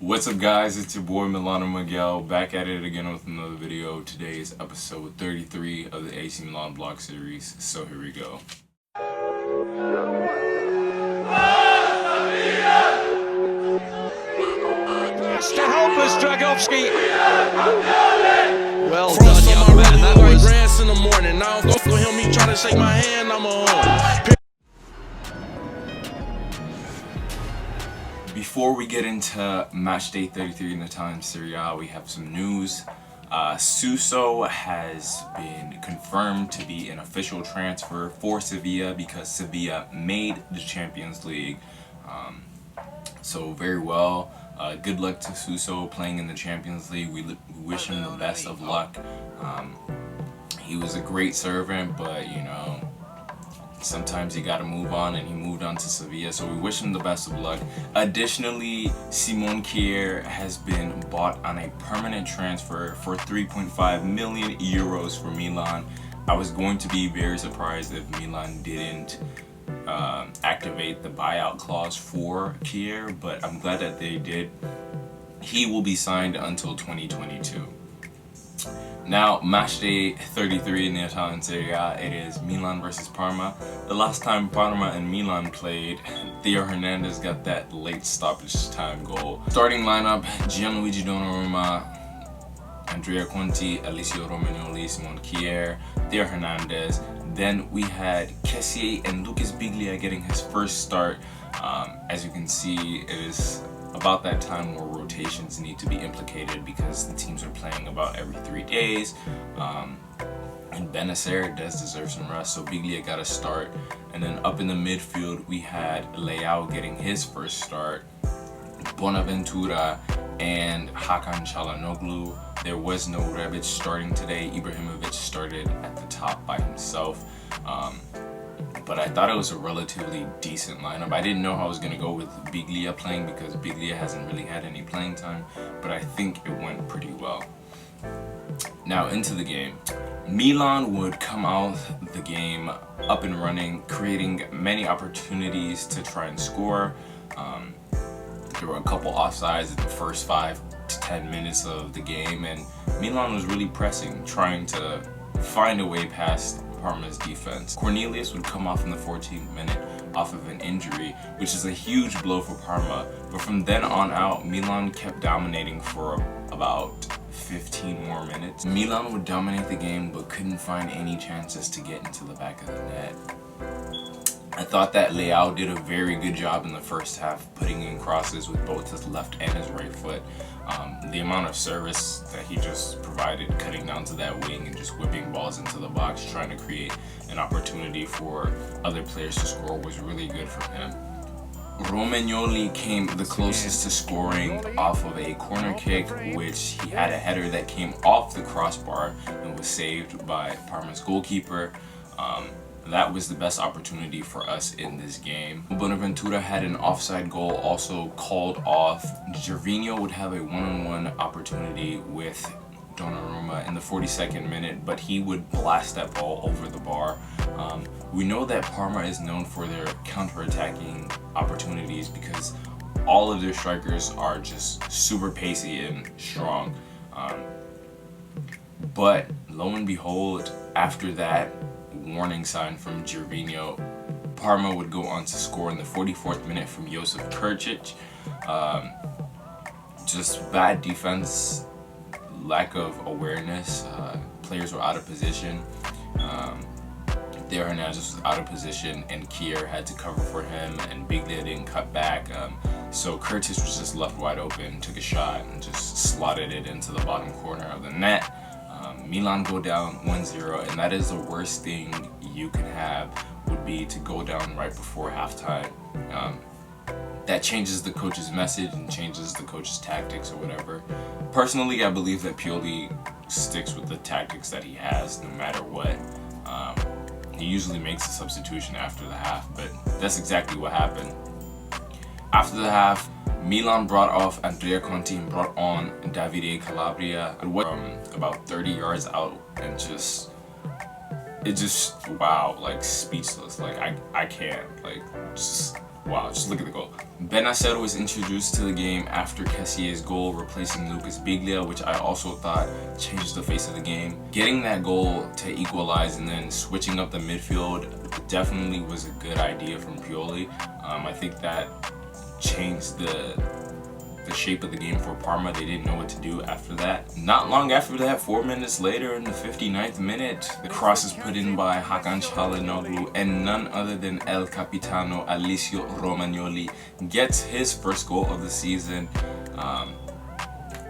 What's up guys, it's your boy Milano Miguel, back at it again with another video. Today is episode 33 of the AC Milan vlog series, so here we go. To help us, Dragowski. Well done, young man. That was in the morning. Now go for him. He try to shake my hand. I'm on. Before we get into match day 33 in the Italian Serie A, we have some news. Suso has been confirmed to be an official transfer for Sevilla because Sevilla made the Champions League. So very well. Good luck to Suso playing in the Champions League. We wish him the best of luck. He was a great servant, but you know, sometimes you gotta move on, and he moved on to Sevilla, so we wish him the best of luck. Additionally, Simon Kjær has been bought on a permanent transfer for 3.5 million euros for Milan. I was going to be very surprised if Milan didn't activate the buyout clause for Kjær, but I'm glad that they did. He will be signed until 2022. Now, match day 33 in the Italian Serie A, it is Milan versus Parma. The last time Parma and Milan played, Theo Hernandez got that late stoppage time goal. Starting lineup: Gianluigi Donnarumma, Andrea Conti, Alessio Romagnoli, Simon Kjær, Theo Hernandez. Then we had Kessie and Lucas Biglia getting his first start. As you can see, it is about that time where rotations need to be implicated because the teams are playing about every 3 days. And Benacer does deserve some rest, so Biglia got a start. And then up in the midfield, we had Leao getting his first start, Bonaventura and Hakan Çalhanoğlu. There was no Rebic starting today. Ibrahimovic started at the top by himself. But I thought it was a relatively decent lineup. I didn't know how I was going to go with Biglia playing because Biglia hasn't really had any playing time, but I think it went pretty well. Now into the game. Milan would come out the game up and running, creating many opportunities to try and score. There were a couple offsides in the first 5 to 10 minutes of the game, and Milan was really pressing, trying to find a way past Parma's defense. Cornelius would come off in the 14th minute off of an injury, which is a huge blow for Parma. But from then on out, Milan kept dominating for about 15 more minutes. Milan would dominate the game but couldn't find any chances to get into the back of the net. I thought that Leao did a very good job in the first half, putting in crosses with both his left and his right foot. The amount of service that he just provided, cutting down to that wing and just whipping balls into the box, trying to create an opportunity for other players to score, was really good for him. Romagnoli came the closest to scoring off of a corner kick, which he had a header that came off the crossbar and was saved by Parma's goalkeeper. That was the best opportunity for us in this game. Bonaventura had an offside goal also called off. Gervinho would have a one-on-one opportunity with Donnarumma in the 42nd minute, but he would blast that ball over the bar. We know that Parma is known for their counter-attacking opportunities because all of their strikers are just super pacey and strong. But lo and behold, after that warning sign from Gervinho, Parma would go on to score in the 44th minute from Josip Krčić. Just bad defense, lack of awareness, players were out of position. Theo Hernandez was out of position and Kjær had to cover for him, and Biglia didn't cut back. So Krčić was just left wide open, took a shot and just slotted it into the bottom corner of the net. Milan go down 1-0, and that is the worst thing you can have, would be to go down right before halftime. That changes the coach's message and changes the coach's tactics or whatever. Personally, I believe that Pioli sticks with the tactics that he has no matter what. He usually makes a substitution after the half, but that's exactly what happened. After the half, Milan brought off Andrea Conti and brought on Davide Calabria about 30 yards out, and wow, like speechless. Like I can't, like, just Wow, just look at the goal. Benacero was introduced to the game after Kessier's goal, replacing Lucas Biglia, which I also thought changed the face of the game. Getting that goal to equalize and then switching up the midfield definitely was a good idea from Pioli. I think that changed the shape of the game for Parma. They didn't know what to do after that. Not long after that, 4 minutes later, in the 59th minute, the cross is put in by Hakan Çalhanoğlu, and none other than El Capitano, Alessio Romagnoli, gets his first goal of the season.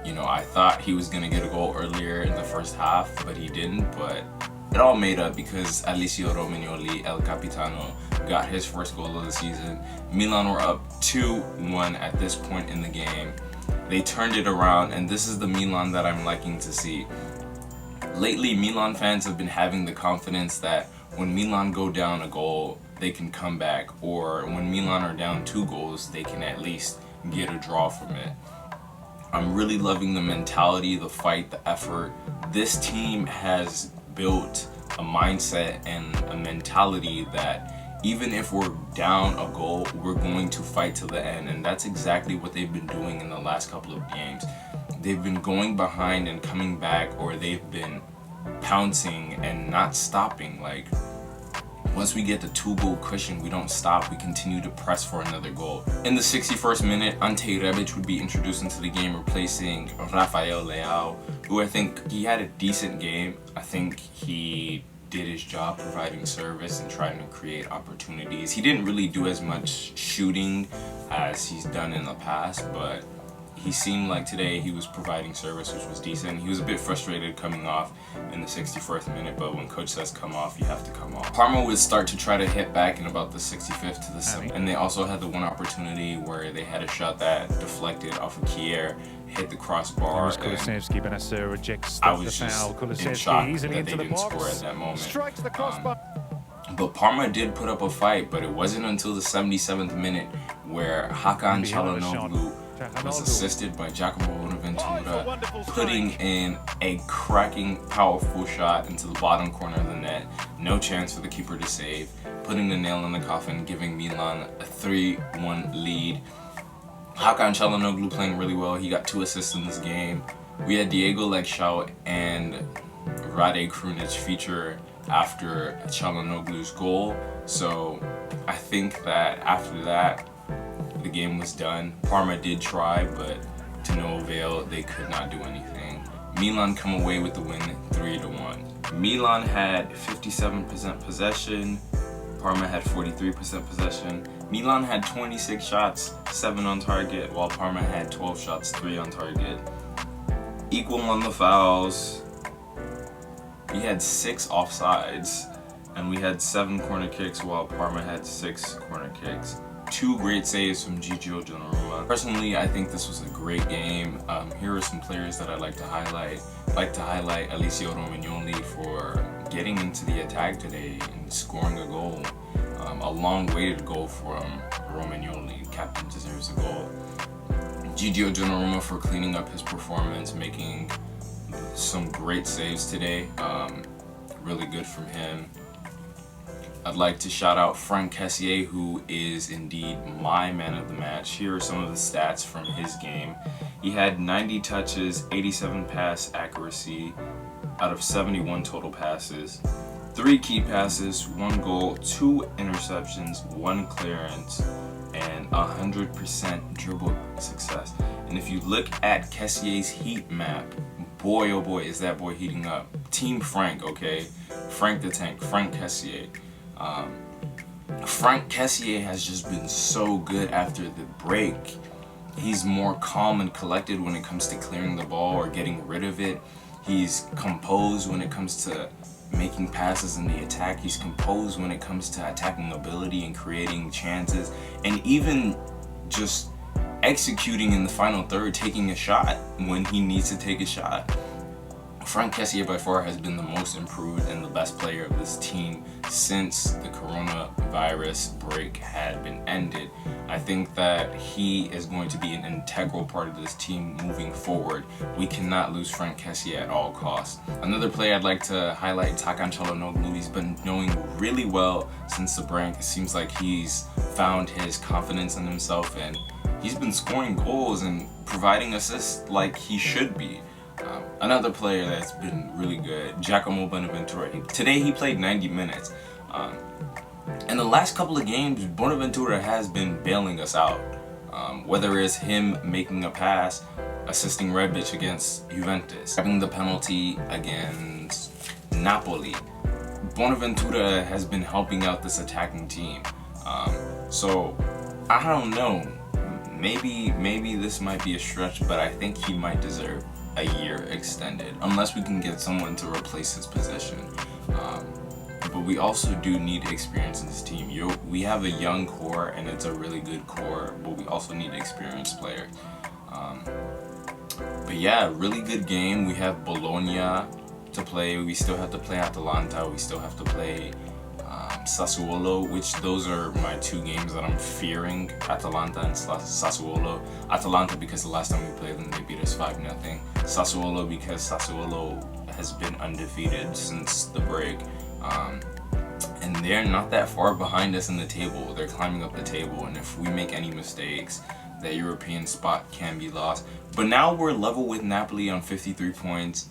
You know, I thought he was gonna get a goal earlier in the first half, but he didn't. But it all made up because Alessio Romagnoli, El Capitano, got his first goal of the season. Milan were up 2-1 at this point in the game. They turned it around, and this is the Milan that I'm liking to see. Lately, Milan fans have been having the confidence that when Milan go down a goal, they can come back, or when Milan are down 2 goals, they can at least get a draw from it. I'm really loving the mentality, the fight, the effort. This team has built a mindset and a mentality that even if we're down a goal, we're going to fight to the end, and that's exactly what they've been doing in the last couple of games. They've been going behind and coming back, or they've been pouncing and not stopping. Like, once we get the 2-goal cushion, we don't stop. We continue to press for another goal. In the 61st minute, Ante Rebic would be introduced into the game, replacing Rafael Leao, who I think he had a decent game. I think he did his job providing service and trying to create opportunities. He didn't really do as much shooting as he's done in the past, but he seemed like today he was providing service, which was decent. He was a bit frustrated coming off in the 61st minute, but when coach says come off, you have to come off. Parma would start to try to hit back in about the 65th to the 7th, and they also had the one opportunity where they had a shot that deflected off of Kier, hit the crossbar, and Kulusevski, Benacero rejects I the was foul. just in shock Kulusevski easily that into they the didn't box. score at that moment. Strikes the crossbar. But Parma did put up a fight, but it wasn't until the 77th minute where Hakan Çalhanoğlu was assisted by Giacomo Bonaventura, putting in a cracking, powerful shot into the bottom corner of the net. No chance for the keeper to save, putting the nail in the coffin, giving Milan a 3-1 lead. Hakan Çalhanoğlu playing really well. He got 2 assists in this game. We had Diego Legschau and Rade Krunic feature after Çalhanoğlu's goal. So I think that after that, the game was done. Parma did try, but to no avail. They could not do anything. Milan come away with the win 3-1. Milan had 57% possession. Parma had 43% possession. Milan had 26 shots, 7 on target, while Parma had 12 shots, 3 on target. Equal on the fouls. We had 6 offsides, and we had 7 corner kicks, while Parma had 6 corner kicks. 2 great saves from Gigio Donnarumma. Personally, I think this was a great game. Here are some players that I'd like to highlight. I'd like to highlight Alessio Romagnoli for getting into the attack today and scoring a goal. A long-awaited goal from Romagnoli. Captain deserves a goal. Gigio Donnarumma for cleaning up his performance, making some great saves today. Really good from him. I'd like to shout out Franck Kessié, who is indeed my man of the match. Here are some of the stats from his game. He had 90 touches, 87 pass accuracy out of 71 total passes, 3 key passes, 1 goal, 2 interceptions, 1 clearance, and 100% dribble success. And if you look at Kessié's heat map, boy oh boy is that boy heating up. Team Frank, okay? Frank the Tank, Franck Kessié. Franck Kessié has just been so good after the break. He's more calm and collected when it comes to clearing the ball or getting rid of it. He's composed when it comes to making passes in the attack. He's composed when it comes to attacking ability and creating chances, and even just executing in the final third, taking a shot when he needs to take a shot. Frank Kessie by far has been the most improved and the best player of this team since the coronavirus break had been ended. I think that he is going to be an integral part of this team moving forward. We cannot lose Frank Kessie at all costs. Another player I'd like to highlight, Hakan Çalhanoğlu. He's been doing really well since the break. It seems like he's found his confidence in himself and he's been scoring goals and providing assists like he should be. Another player that's been really good, Giacomo Bonaventura. Today he played 90 minutes. In the last couple of games, Bonaventura has been bailing us out. Whether it's him making a pass, assisting Rebic against Juventus, having the penalty against Napoli. Bonaventura has been helping out this attacking team. So, I don't know. Maybe this might be a stretch, but I think he might deserve a year extended, unless we can get someone to replace his position. But we also do need experience in this team. We have a young core, and it's a really good core, but we also need experienced players. But yeah, really good game. We have Bologna to play. We still have to play Atalanta. We still have to play Sassuolo, which those are my two games that I'm fearing, Atalanta and Sassuolo. Atalanta because the last time we played them they beat us 5-0. Sassuolo because Sassuolo has been undefeated since the break. And they're not that far behind us in the table. They're climbing up the table, and if we make any mistakes, that European spot can be lost. But now we're level with Napoli on 53 points.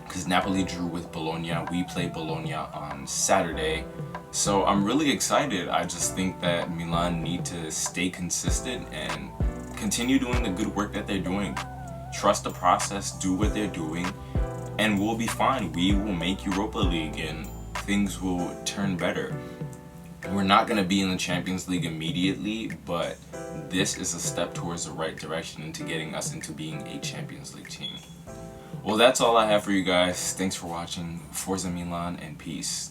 Because Napoli drew with Bologna. We play Bologna on Saturday. So I'm really excited. I just think that Milan need to stay consistent and continue doing the good work that they're doing. Trust the process, do what they're doing, and we'll be fine. We will make Europa League and things will turn better. We're not going to be in the Champions League immediately, but this is a step towards the right direction into getting us into being a Champions League team. Well, that's all I have for you guys. Thanks for watching. Forza Milan and peace.